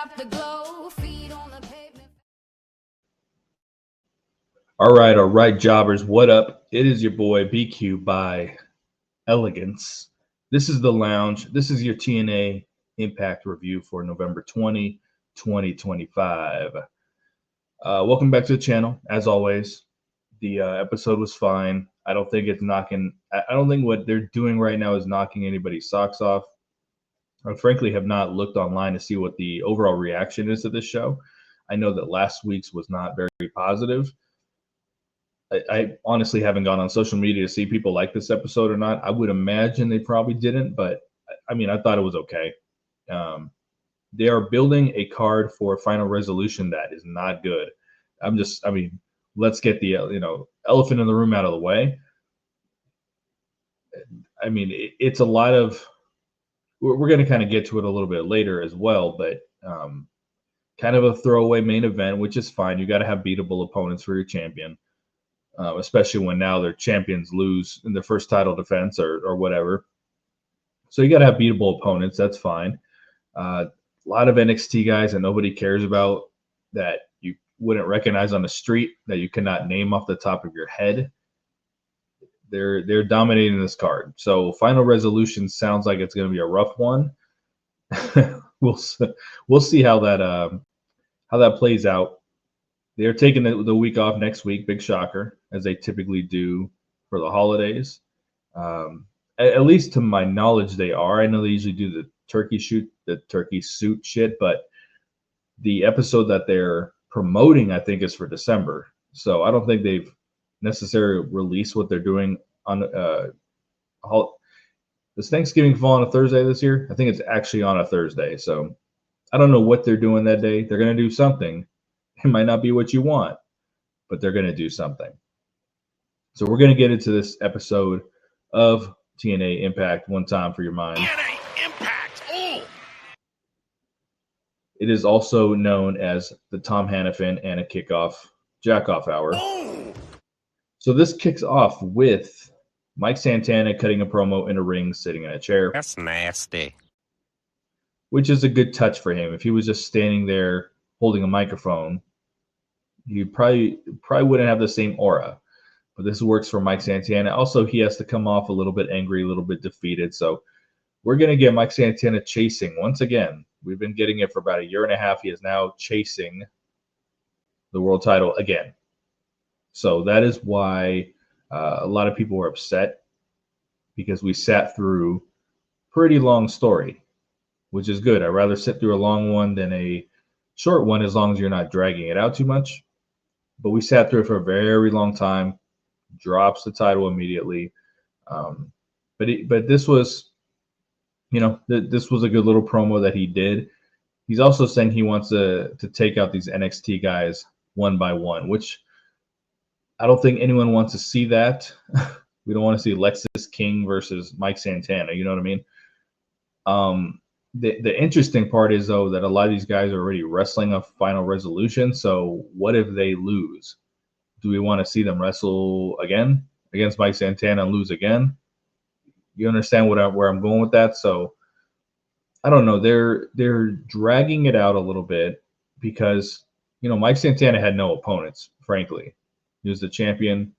got the glow, feet on the pavement. All right, jobbers. What up? It is your boy BQ by Elegance. This is the lounge. This is your TNA Impact review for November 20, 2025. Welcome back to the channel. As always, the episode was fine. I don't think what they're doing right now is knocking anybody's socks off. I frankly have not looked online to see what the overall reaction is to this show. I know that last week's was not very positive. I honestly haven't gone on social media to see people like this episode or not. I would imagine they probably didn't, but I mean, I thought it was okay. They are building a card for Final Resolution that is not good. Let's get the elephant in the room out of the way. I mean, it's a lot of. We're going to kind of get to it a little bit later as well, but kind of a throwaway main event, which is fine. You got to have beatable opponents for your champion. Especially when now their champions lose in their first title defense or whatever. So you got to have beatable opponents. That's fine. A lot of NXT guys that nobody cares about that you wouldn't recognize on the street, that you cannot name off the top of your head. They're dominating this card. So Final Resolution sounds like it's going to be a rough one. We'll see how that plays out. They're taking the week off next week, big shocker, as they typically do for the holidays. At least to my knowledge, they are. I know they usually do the turkey suit shit, but the episode that they're promoting, I think, is for December. So I don't think they've necessarily released what they're doing on. Does Thanksgiving fall on a Thursday this year? I think it's actually on a Thursday. So I don't know what they're doing that day. They're going to do something. It might not be what you want, but they're going to do something. So we're going to get into this episode of TNA Impact one time for your mind. TNA Impact! Oh! It is also known as the Tom Hannafin and a kickoff jackoff hour. Oh! So this kicks off with Mike Santana cutting a promo in a ring, sitting in a chair. That's nasty. Which is a good touch for him. If he was just standing there holding a microphone, you probably wouldn't have the same aura. But this works for Mike Santana. Also, he has to come off a little bit angry, a little bit defeated. So we're going to get Mike Santana chasing once again. We've been getting it for about a year and a half. He is now chasing the world title again. So that is why a lot of people were upset, because we sat through a pretty long story, which is good. I'd rather sit through a long one than a short one, as long as you're not dragging it out too much. But we sat through it for a very long time. Drops the title immediately. But this was, this was a good little promo that he did. He's also saying he wants to take out these NXT guys one by one, which I don't think anyone wants to see that. We don't want to see Lexis King versus Mike Santana. You know what I mean? The interesting part is, though, that a lot of these guys are already wrestling a Final Resolution. So what if they lose? Do we want to see them wrestle again against Mike Santana and lose again? You understand where I'm going with that? So I don't know. They're dragging it out a little bit because, Mike Santana had no opponents, frankly. He was the champion.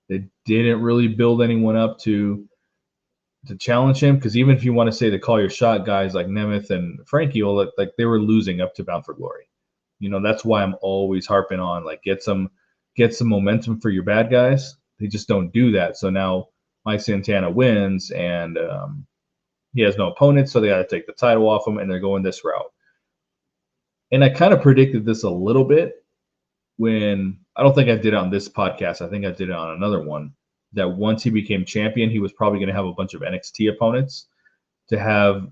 They didn't really build anyone up to challenge him, because even if you want to say the call your shot guys like Nemeth and Frankie, like they were losing up to Bound for Glory. That's why I'm always harping on, like, get some momentum for your bad guys. They just don't do that. So now Mike Santana wins, and he has no opponents, so they got to take the title off him, and they're going this route. And I kind of predicted this a little bit when I don't think I did it on this podcast. I think I did it on another one. That once he became champion, he was probably going to have a bunch of NXT opponents to have,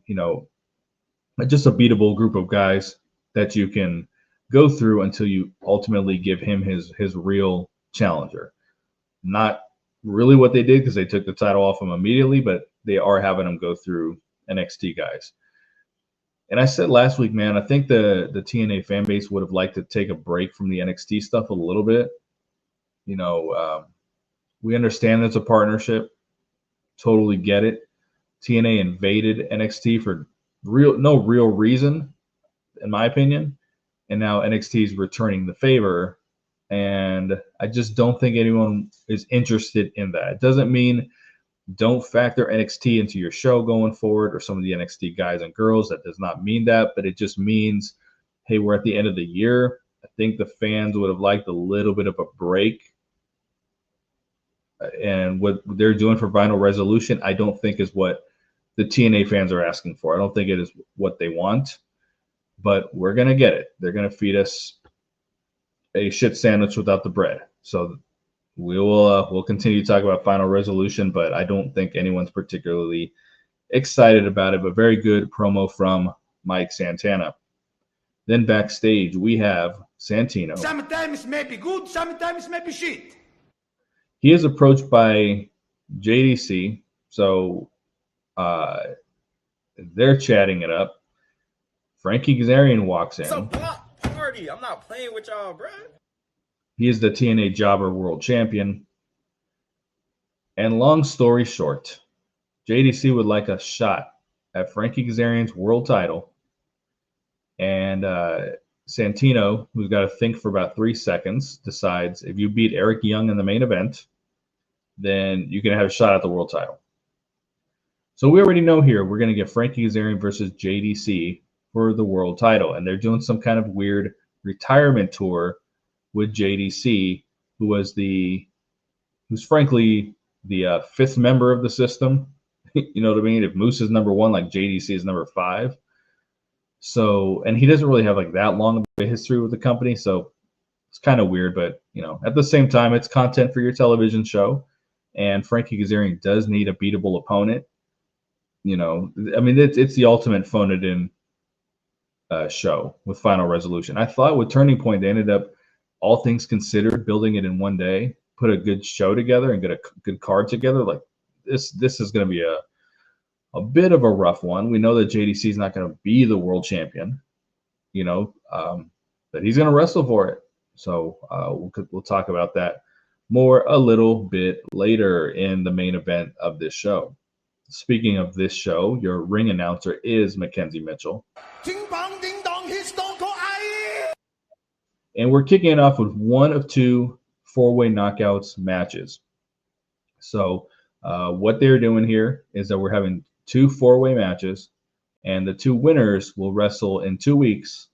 just a beatable group of guys that you can go through until you ultimately give him his real challenger. Not really what they did, because they took the title off him immediately, but they are having him go through NXT guys. And I said last week, man, I think the TNA fan base would have liked to take a break from the NXT stuff a little bit. We understand it's a partnership. Totally get it. TNA invaded NXT for no real reason. in my opinion. And now NXT is returning the favor. And I just don't think anyone is interested in that. It doesn't mean don't factor NXT into your show going forward or some of the NXT guys and girls. That does not mean that, but it just means, hey, we're at the end of the year. I think the fans would have liked a little bit of a break. And what they're doing for Vinyl Resolution, I don't think is what the TNA fans are asking for. I don't think it is what they want, but we're going to get it. They're going to feed us a shit sandwich without the bread. So we'll continue to talk about Final Resolution, but I don't think anyone's particularly excited about it. But very good promo from Mike Santana. Then backstage, we have Santino. Sometimes it may be good, sometimes it may be shit. He is approached by JDC, so they're chatting it up. Frankie Kazarian walks in. It's a block party. I'm not playing with y'all, bro. He is the TNA Jobber World Champion. And long story short, JDC would like a shot at Frankie Kazarian's world title. And Santino, who's got to think for about 3 seconds, decides if you beat Eric Young in the main event, then you can have a shot at the world title. So we already know here we're going to get Frankie Kazarian versus JDC for the world title. And they're doing some kind of weird retirement tour with JDC, who's frankly the fifth member of the system. You know what I mean? If Moose is number 1, like JDC is number 5. So, and he doesn't really have like that long of a history with the company, so it's kind of weird. But at the same time, it's content for your television show, and Frankie Kazarian does need a beatable opponent. I mean, it's the ultimate phone-it-in show with Final Resolution. I thought with Turning Point, they ended up, all things considered, building it in one day, put a good show together and get a good card together. Like this is going to be a bit of a rough one. We know that JDC is not going to be the world champion, but he's going to wrestle for it. So we'll talk about that more a little bit later in the main event of this show. Speaking of this show, your ring announcer is Mackenzie Mitchell. Ding bong, ding dong, he's Stone Cold Aye. And we're kicking it off with one of 2 4-way knockouts matches. So what they're doing here is that we're having 2 4-way matches, and the 2 winners will wrestle in 2 weeks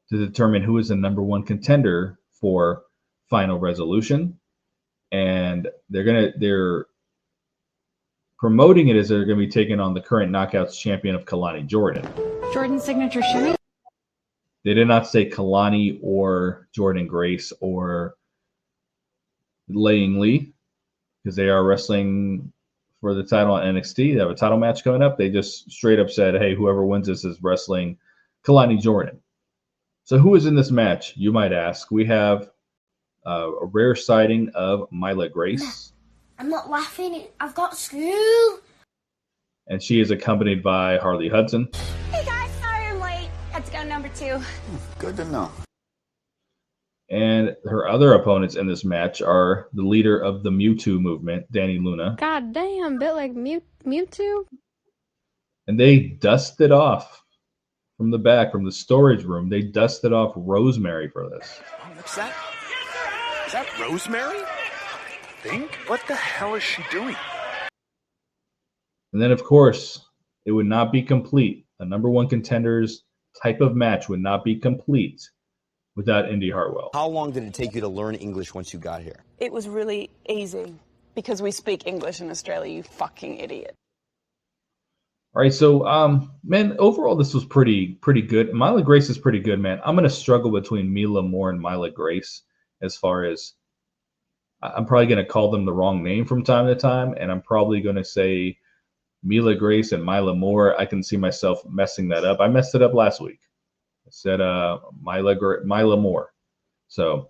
to determine who is the number 1 contender for Final Resolution. And they're promoting it as they're going to be taking on the current Knockouts champion of Kalani Jordan. Jordan's signature shimmy. They did not say Kalani or Jordan Grace or Laying Lee, because they are wrestling for the title on NXT. They have a title match coming up. They just straight up said, hey, whoever wins this is wrestling Kalani Jordan. So who is in this match, you might ask? We have a rare sighting of Mila Grace. I'm not laughing. I've got school. And she is accompanied by Harley Hudson. Hey guys, sorry I'm late. Had to go number 2. Good to know. And her other opponents in this match are the leader of the Mewtwo movement, Danny Luna. God damn, bit like Mewtwo? And they dusted off from the back, from the storage room. They dusted off Rosemary for this. What's that? Is that Rosemary? What the hell is she doing? And then, of course, it would not be complete. A number 1 contenders type of match would not be complete without Indy Hartwell. How long did it take you to learn English once you got here? It was really easy because we speak English in Australia, you fucking idiot. All right, so, man, overall, this was pretty good. Mila Grace is pretty good, man. I'm going to struggle between Mila Moore and Mila Grace as far as I'm probably going to call them the wrong name from time to time, and I'm probably going to say Mila Grace and Mila Moore. I can see myself messing that up. I messed it up last week. I said Mila Moore. So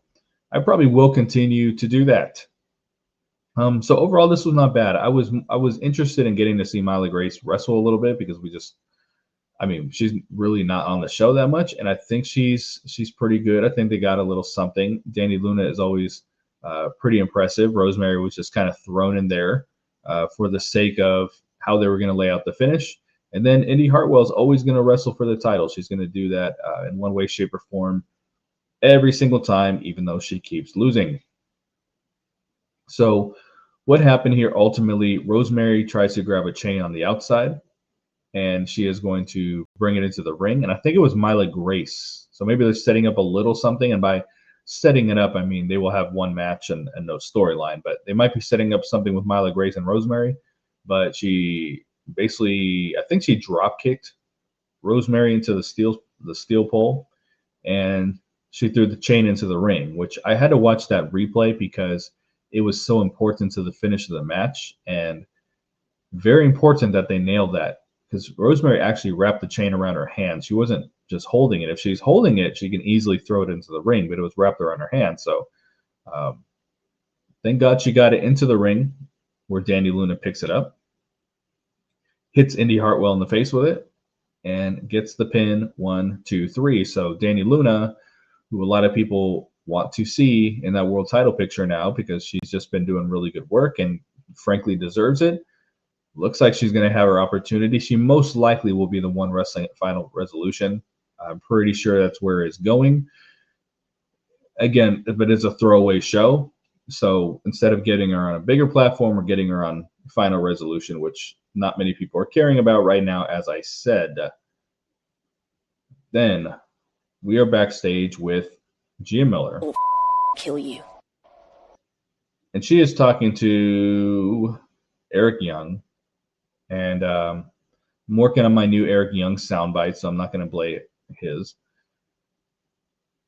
I probably will continue to do that. So overall, this was not bad. I was interested in getting to see Mila Grace wrestle a little bit because she's really not on the show that much, and I think she's pretty good. I think they got a little something. Danny Luna is always pretty impressive. Rosemary was just kind of thrown in there for the sake of how they were going to lay out the finish. And then Indy Hartwell is always going to wrestle for the title. She's going to do that in one way, shape, or form every single time, even though she keeps losing. So what happened here ultimately, Rosemary tries to grab a chain on the outside, and she is going to bring it into the ring. And I think it was Myla Grace. So maybe they're setting up a little something. And by setting it up, I mean they will have one match and no storyline. But they might be setting up something with Myla Grace and Rosemary. But she basically, I think she drop kicked Rosemary into the steel pole, and she threw the chain into the ring, which I had to watch that replay because it was so important to the finish of the match, and very important that they nailed that, because Rosemary actually wrapped the chain around her hand. She wasn't just holding it. If she's holding it, she can easily throw it into the ring, but it was wrapped around her hand. So thank God she got it into the ring where Danny Luna picks it up, hits Indy Hartwell in the face with it, and gets the pin 1, 2, 3. So Danny Luna, who a lot of people want to see in that world title picture now because she's just been doing really good work and frankly deserves it. Looks like she's going to have her opportunity. She most likely will be the one wrestling at Final Resolution. I'm pretty sure that's where it's going. Again, but it's a throwaway show. So instead of getting her on a bigger platform, we're getting her on Final Resolution, which not many people are caring about right now, as I said. Then we are backstage with Gia Miller. I'll kill you. And she is talking to Eric Young. And I'm working on my new Eric Young soundbite, so I'm not going to play his.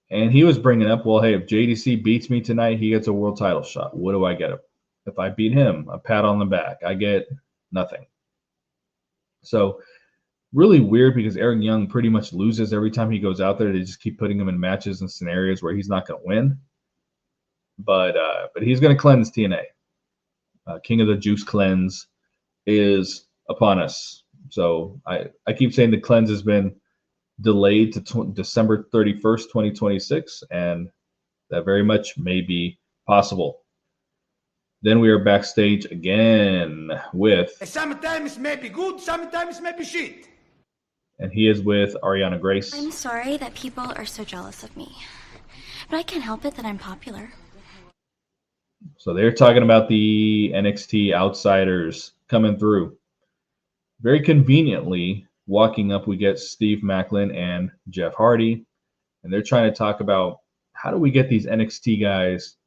And he was bringing up, well, hey, if JDC beats me tonight, he gets a world title shot. What do I get? If I beat him, a pat on the back. I get nothing. So really weird because Eric Young pretty much loses every time he goes out there. They just keep putting him in matches and scenarios where he's not going to win. But he's going to cleanse TNA. King of the Juice cleanse is upon us. So I keep saying the cleanse has been delayed to December 31st, 2026, and that very much may be possible. Then we are backstage again with... Sometimes may be good, sometimes may be shit. And he is with Ariana Grace. I'm sorry that people are so jealous of me, but I can't help it that I'm popular. So they're talking about the NXT outsiders coming through. Very conveniently, walking up, we get Steve Maclin and Jeff Hardy. And they're trying to talk about how do we get these NXT guys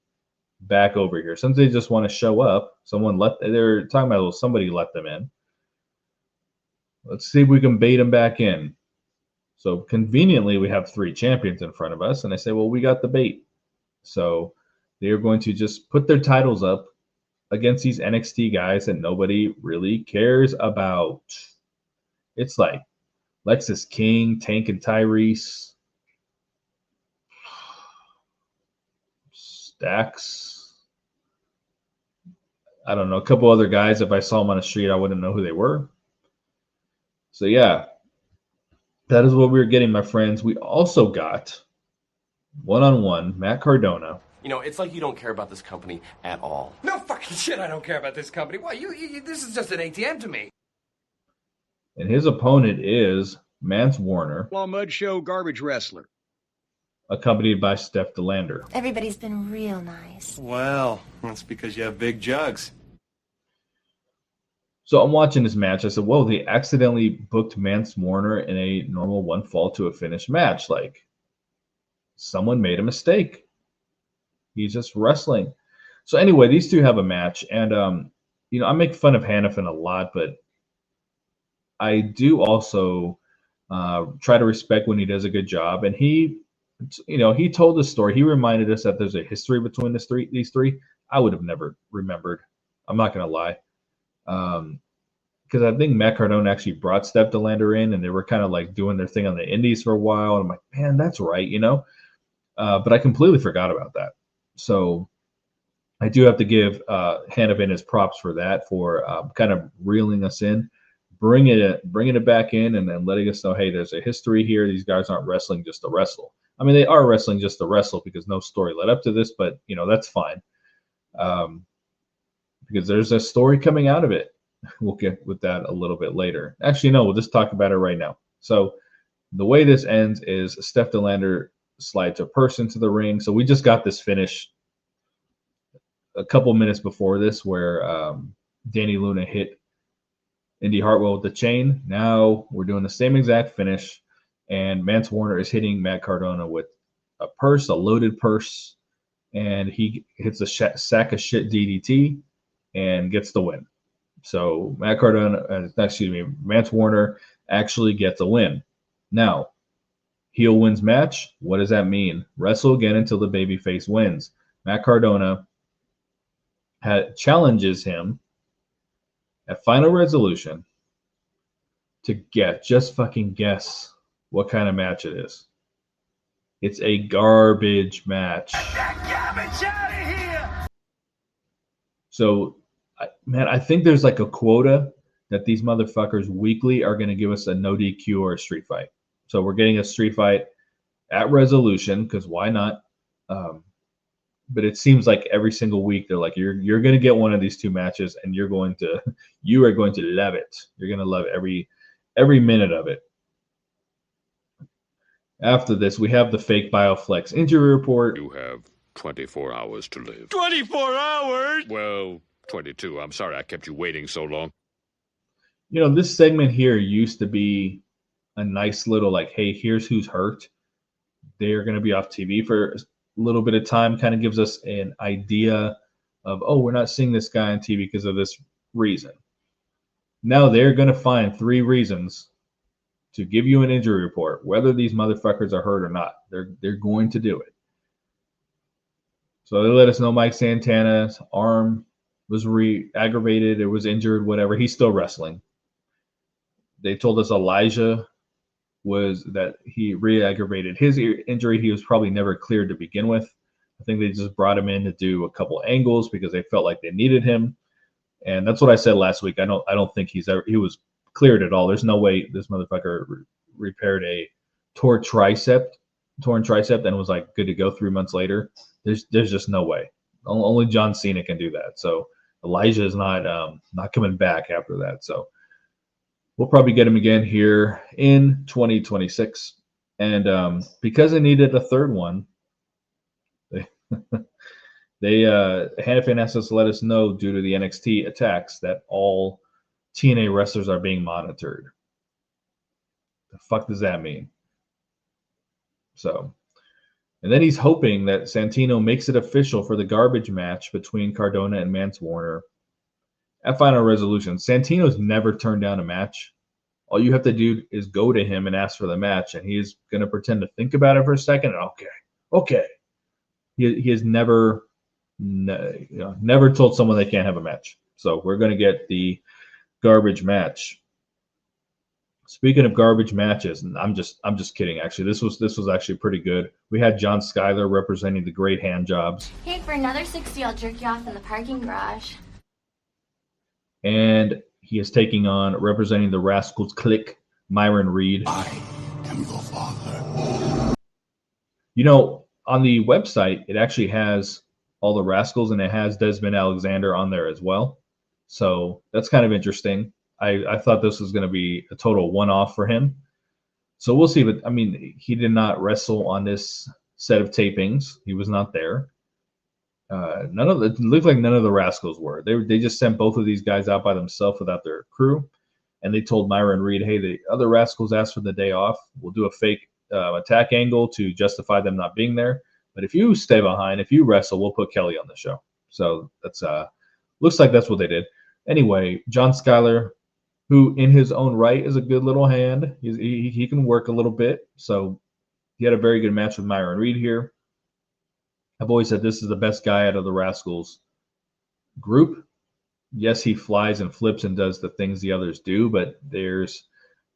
back over here? Since they just want to show up, they're talking about, well, somebody let them in. Let's see if we can bait them back in. So conveniently, we have 3 champions in front of us. And I say, well, we got the bait. So they are going to just put their titles up against these NXT guys that nobody really cares about. It's like Lexis King, Tank and Tyrese, Stacks. I don't know, a couple other guys. If I saw them on the street, I wouldn't know who they were. So yeah, that is what we're getting, my friends. We also got one-on-one Matt Cardona. You know, it's like you don't care about this company at all. No fucking shit, I don't care about this company. Why, this is just an ATM to me. And his opponent is Mance Warner. Law Mud Show garbage wrestler. Accompanied by Steph DeLander. Everybody's been real nice. Well, that's because you have big jugs. So I'm watching this match. I said, whoa, they accidentally booked Mance Warner in a normal 1 fall to a finish match. Like, someone made a mistake. He's just wrestling. So anyway, these two have a match. And, I make fun of Hannafin a lot, but I do also try to respect when he does a good job. And he told the story. He reminded us that there's a history between these three. I would have never remembered. I'm not going to lie. Because I think Matt Cardona actually brought Steph DeLander in, and they were kind of like doing their thing on the indies for a while. And I'm like, man, that's right, But I completely forgot about that. So I do have to give Hannafin his props for that, for kind of reeling us in, bringing it back in, and then letting us know, hey, there's a history here. These guys aren't wrestling just to wrestle. I mean, they are wrestling just to wrestle because no story led up to this, but that's fine. Because there's a story coming out of it. we'll get with that a little bit later. Actually, no, we'll just talk about it right now. So the way this ends is Steph DeLander slides a person to the ring. So we just got this finish a couple minutes before this where Danny Luna hit Indy Hartwell with the chain. Now we're doing the same exact finish, and Mance Warner is hitting Matt Cardona with a purse, a loaded purse, and he hits a sack of shit DDT and gets the win. So Mance Warner actually gets a win. Now, heel wins match. What does that mean? Wrestle again until the babyface wins. Matt Cardona challenges him at Final Resolution to just fucking guess what kind of match it is. It's a garbage match. Get that garbage out of here! So, man, I think there's like a quota that these motherfuckers weekly are going to give us a no DQ or a street fight. So we're getting a street fight at Resolution, because why not? But it seems like every single week they're like, you're going to get one of these two matches, and you are going to love it. You're going to love every minute of it. After this, we have the fake Bioflex injury report. You have 24 hours to live. 24 hours? Well, 22. I'm sorry I kept you waiting so long. You know, this segment here used to be a nice little like, hey, here's who's hurt. They're going to be off TV for a little bit of time. Kind of gives us an idea of, oh, we're not seeing this guy on TV because of this reason. Now they're going to find 3 reasons to give you an injury report, whether these motherfuckers are hurt or not. They're going to do it. So they let us know Mike Santana's arm was aggravated, it was injured, whatever. He's still wrestling. They told us Elijah was that he re-aggravated his injury. He was probably never cleared to begin with. I think they just brought him in to do a couple angles because they felt like they needed him. And that's what I said last week. I don't think he was cleared at all. There's no way this motherfucker repaired a torn tricep and was like good to go 3 months later. There's just no way. Only John Cena can do that. So Elijah is not coming back after that. So we'll probably get him again here in 2026. And because they needed a third one, Hannafin asked us to let us know due to the NXT attacks that all TNA wrestlers are being monitored. The fuck does that mean? So, and then he's hoping that Santino makes it official for the garbage match between Cardona and Mance Warner at Final Resolution. Santino's never turned down a match. All you have to do is go to him and ask for the match, and he's going to pretend to think about it for a second. And okay. He has never told someone they can't have a match. So we're going to get the garbage match. Speaking of garbage matches, and I'm just kidding. Actually, this was actually pretty good. We had John Schuyler representing the Great Hand Jobs. Hey, for another 60, I'll jerk you off in the parking garage. And he is taking on, representing the Rascals Click, Myron Reed. I am your father. You know, on the website, it actually has all the Rascals, and it has Desmond Alexander on there as well. So that's kind of interesting. I thought this was going to be a total one-off for him. So we'll see. But, I mean, he did not wrestle on this set of tapings. He was not there. It looked like none of the Rascals were. They just sent both of these guys out by themselves without their crew. And they told Myron Reed, hey, the other Rascals asked for the day off. We'll do a fake attack angle to justify them not being there. But if you stay behind, if you wrestle, we'll put Kelly on the show. So that's looks like that's what they did. Anyway, John Schuyler, who in his own right is a good little hand. He can work a little bit. So he had a very good match with Myron Reed here. I've always said this is the best guy out of the Rascals group. Yes, he flies and flips and does the things the others do, but there's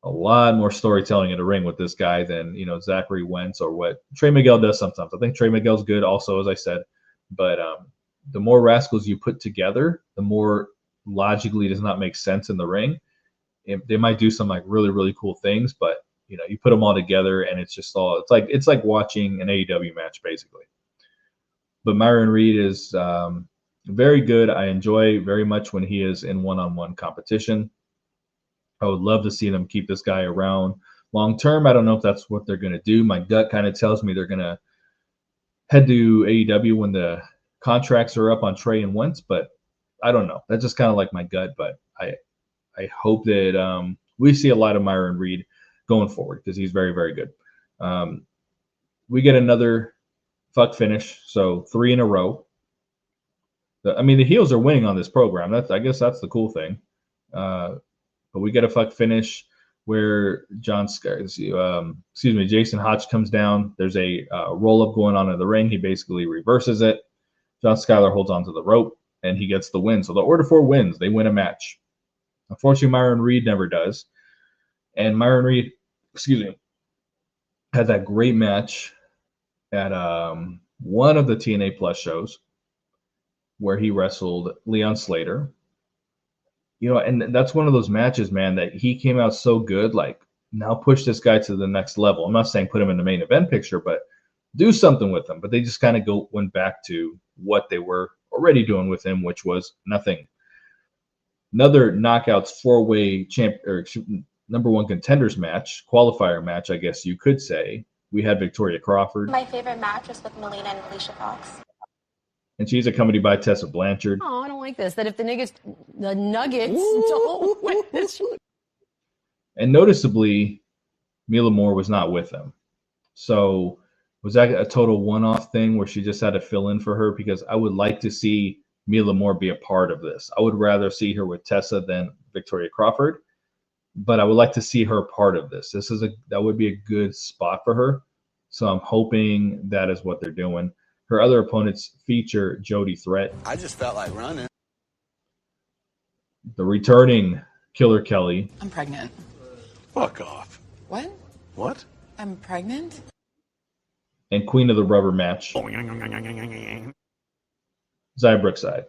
a lot more storytelling in the ring with this guy than, Zachary Wentz or what Trey Miguel does sometimes. I think Trey Miguel's good also, as I said, but the more Rascals you put together, the more logically does not make sense in the ring. They might do some like really, really cool things, but you put them all together and it's like watching an AEW match basically. But Myron Reed is very good. I enjoy very much when he is in one-on-one competition. I would love to see them keep this guy around long term. I don't know if that's what they're going to do. My gut kind of tells me they're going to head to AEW when the contracts are up on Trey and Wentz, but I don't know. That's just kind of like my gut, but I hope that we see a lot of Myron Reed going forward because he's very, very good. We get another fuck finish, so 3 in a row. I mean, the heels are winning on this program. I guess that's the cool thing. But we get a fuck finish where Jason Hodge comes down. There's a roll-up going on in the ring. He basically reverses it. John Skyler holds onto the rope, and he gets the win. So the Order 4 wins. They win a match. Unfortunately, Myron Reed never does. And Myron Reed, had that great match at one of the TNA Plus shows where he wrestled Leon Slater. And that's one of those matches, man, that he came out so good, like, now push this guy to the next level. I'm not saying put him in the main event picture, but do something with him. But they just kind of went back to what they were already doing with him, which was nothing. Another knockouts 4-way number 1 contenders match, qualifier match, I guess you could say. We had Victoria Crawford. My favorite match was with Melina and Alicia Fox. And she's accompanied by Tessa Blanchard. Oh, I don't like this. That if the Nuggets don't win. And noticeably, Mila Moore was not with them. So was that a total one-off thing where she just had to fill in for her? Because I would like to see Mila Moore be a part of this. I would rather see her with Tessa than Victoria Crawford, but I would like to see her part of this. That would be a good spot for her. So I'm hoping that is what they're doing. Her other opponents feature Jody Threat. I just felt like running. The returning Killer Kelly. I'm pregnant. Fuck off. What? What? I'm pregnant? And Queen of the Rubber match. Zaya Brookside.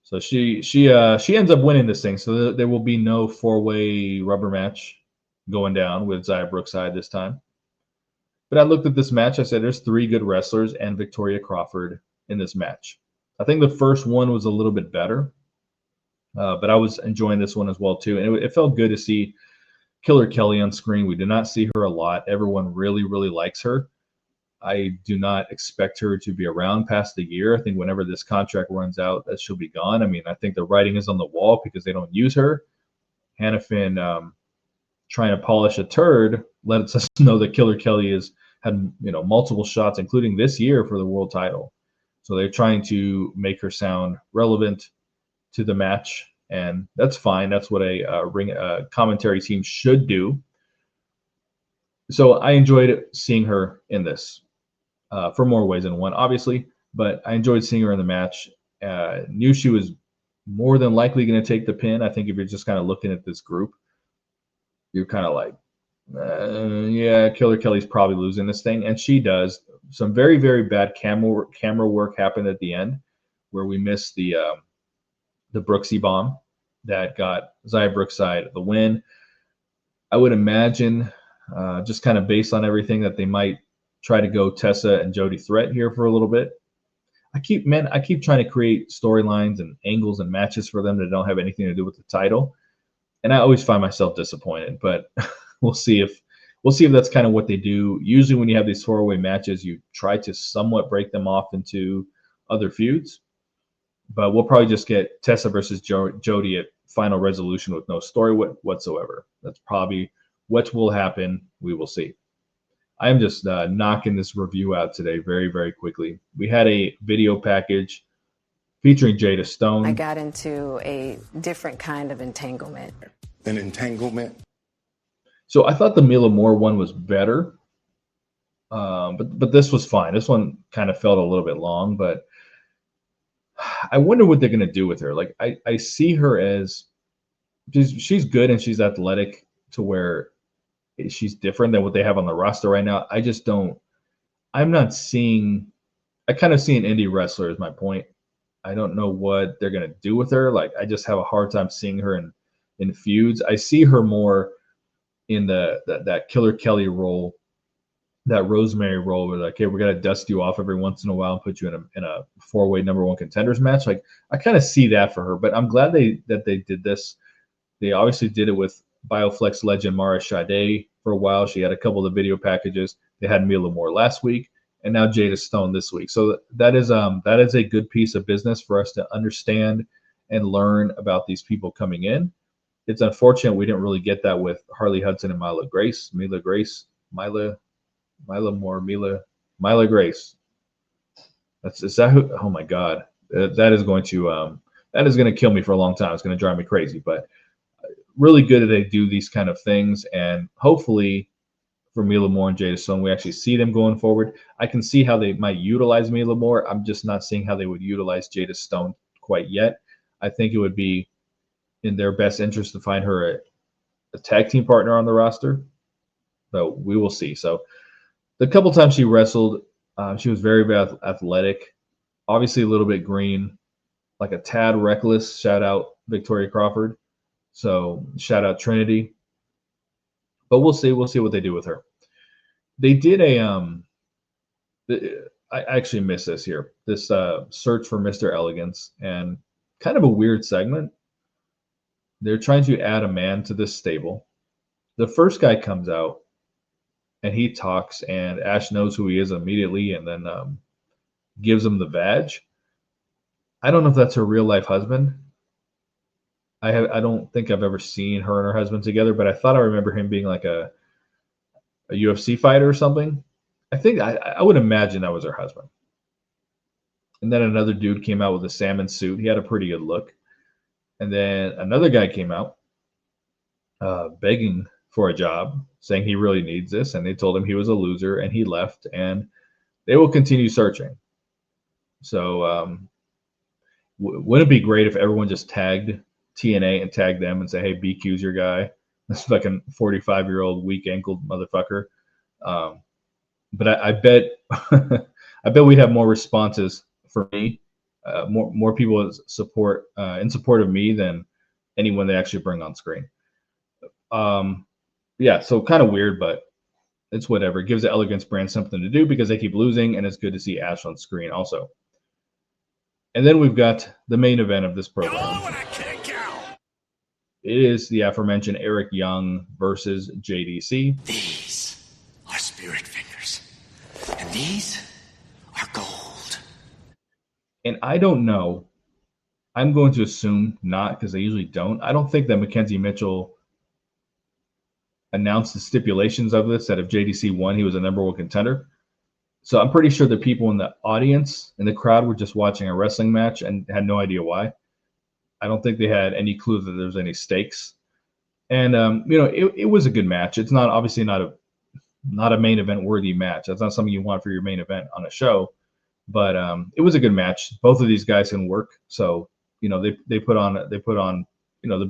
So she ends up winning this thing. So there will be no 4-way rubber match going down with Zaya Brookside this time. But I looked at this match. I said, there's 3 good wrestlers and Victoria Crawford in this match. I think the first one was a little bit better, but I was enjoying this one as well, too. And it felt good to see Killer Kelly on screen. We did not see her a lot. Everyone really, really likes her. I do not expect her to be around past the year. I think whenever this contract runs out, that she'll be gone. I mean, I think the writing is on the wall because they don't use her. Hannafin trying to polish a turd lets us know that Killer Kelly has had multiple shots, including this year, for the world title. So they're trying to make her sound relevant to the match, and that's fine. That's what a commentary team should do. So I enjoyed seeing her in this for more ways than one, obviously, but I enjoyed seeing her in the match. Knew she was more than likely going to take the pin. I think if you're just kind of looking at this group, you're kind of like, yeah, Killer Kelly's probably losing this thing, and she does. Some very, very bad camera work happened at the end, where we missed the Brooksy bomb that got Zaya Brookside the win. I would imagine, just kind of based on everything, that they might try to go Tessa and Jody Threat here for a little bit. I keep trying to create storylines and angles and matches for them that don't have anything to do with the title, and I always find myself disappointed. But we'll see if that's kind of what they do. Usually, when you have these 4-way matches, you try to somewhat break them off into other feuds. But we'll probably just get Tessa versus Jody at Final Resolution with no story whatsoever. That's probably what will happen. We will see. I am just knocking this review out today very, very quickly. We had a video package featuring Jada Stone. I got into a different kind of entanglement. An entanglement? So I thought the Mila Moore one was better, but this was fine. This one kind of felt a little bit long, but I wonder what they're going to do with her. Like, I see her as she's good and she's athletic to where she's different than what they have on the roster right now. I kind of see an indie wrestler is my point. I don't know what they're going to do with her. Like, I just have a hard time seeing her in feuds. I see her more in that Killer Kelly role that Rosemary role where like, okay, we're gonna dust you off every once in a while and put you in a 4-way number 1 contenders match. Like I kind of see that for her, but I'm glad they did this. They obviously did it with Bioflex legend Mara Sade for a while. She had a couple of the video packages. They had Mila Moore last week, and now Jada Stone this week. So that is a good piece of business for us to understand and learn about these people coming in. It's unfortunate we didn't really get that with Harley Hudson and Mila Grace. Mila Grace. Is that who? Oh my God, that is going to kill me for a long time. It's going to drive me crazy. But really good that they do these kind of things, and hopefully for Mila Moore and Jada Stone, we actually see them going forward. I can see how they might utilize Mila Moore. I'm just not seeing how they would utilize Jada Stone quite yet. I think it would be in their best interest to find her a tag team partner on the roster, but we will see. So the couple times she wrestled, she was very athletic, obviously a little bit green, like a tad reckless. Shout out Victoria Crawford. So shout out Trinity. But we'll see what they do with her. They did I actually missed this here. This search for Mr. Elegance, and kind of a weird segment. They're trying to add a man to this stable. The first guy comes out and he talks, and Ash knows who he is immediately, and then gives him the vag. I don't know if that's her real life husband. I don't think I've ever seen her and her husband together, but I thought I remember him being like a UFC fighter or something. I think I would imagine that was her husband. And then another dude came out with a salmon suit. He had a pretty good look. And then another guy came out begging for a job, saying he really needs this. And they told him he was a loser, and he left. And they will continue searching. So wouldn't it be great if everyone just tagged TNA and tagged them and say, hey, BQ's your guy? This fucking 45-year-old weak-ankled motherfucker. But I bet I bet we'd have more responses for me, more people in support of me than anyone they actually bring on screen. Yeah, so kind of weird, but it's whatever. It gives the Elegance brand something to do because they keep losing, and it's good to see Ash on screen also. And then we've got the main event of this program. It is the aforementioned Eric Young versus JDC. These are spirit fingers, and these are gold. And I don't know. I'm going to assume not, because they usually don't. I don't think that Mackenzie Mitchell announced the stipulations of this, that if JDC won, he was a number 1 contender. So I'm pretty sure the people in the audience, in the crowd, were just watching a wrestling match and had no idea why. I don't think they had any clue that there was any stakes. And, it was a good match. It's not obviously not a main event worthy match. That's not something you want for your main event on a show. But it was a good match. Both of these guys can work. So, they put on the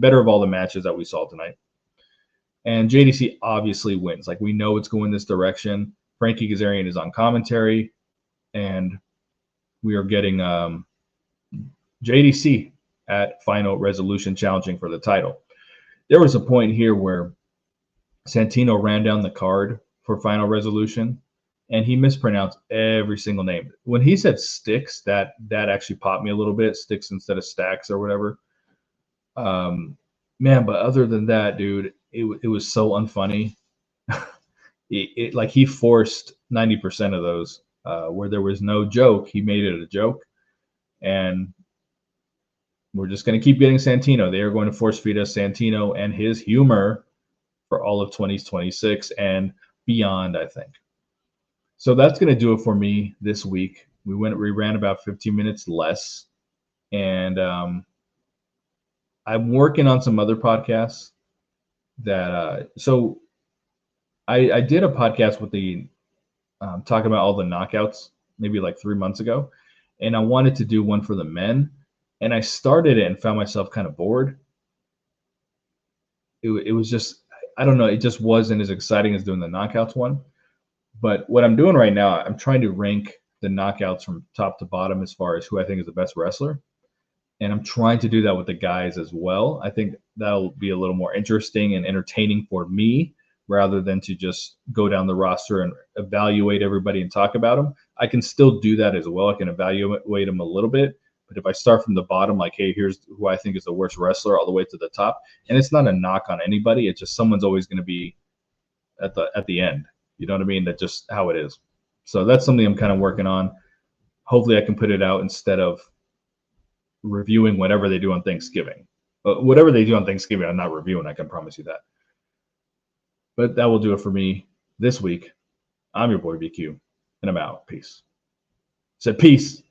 better of all the matches that we saw tonight. And JDC obviously wins. Like, we know it's going this direction. Frankie Kazarian is on commentary, and we are getting JDC at Final Resolution challenging for the title. There was a point here where Santino ran down the card for Final Resolution, and he mispronounced every single name. When he said Sticks, that actually popped me a little bit. Sticks instead of Stacks or whatever. Man, but other than that, dude, it was so unfunny. Like, he forced 90% of those where there was no joke. He made it a joke, and we're just going to keep getting Santino. They are going to force feed us Santino and his humor for all of 2026 and beyond, I think. So that's going to do it for me this week. We ran about 15 minutes less, and I'm working on some other podcasts that so I did a podcast with the talking about all the knockouts maybe like 3 months ago, and I wanted to do one for the men, and I started it and found myself kind of bored. It was just, I don't know, it just wasn't as exciting as doing the knockouts one. But what I'm doing right now, I'm trying to rank the knockouts from top to bottom as far as who I think is the best wrestler. And I'm trying to do that with the guys as well. I think that'll be a little more interesting and entertaining for me rather than to just go down the roster and evaluate everybody and talk about them. I can still do that as well. I can evaluate them a little bit. But if I start from the bottom, like, hey, here's who I think is the worst wrestler all the way to the top, and it's not a knock on anybody. It's just someone's always going to be at the end. You know what I mean? That's just how it is. So that's something I'm kind of working on. Hopefully I can put it out instead of reviewing whatever they do on Thanksgiving. But whatever they do on Thanksgiving, I'm not reviewing. I can promise you that. But that will do it for me this week. I'm your boy BQ, and I'm out. Peace. Said peace.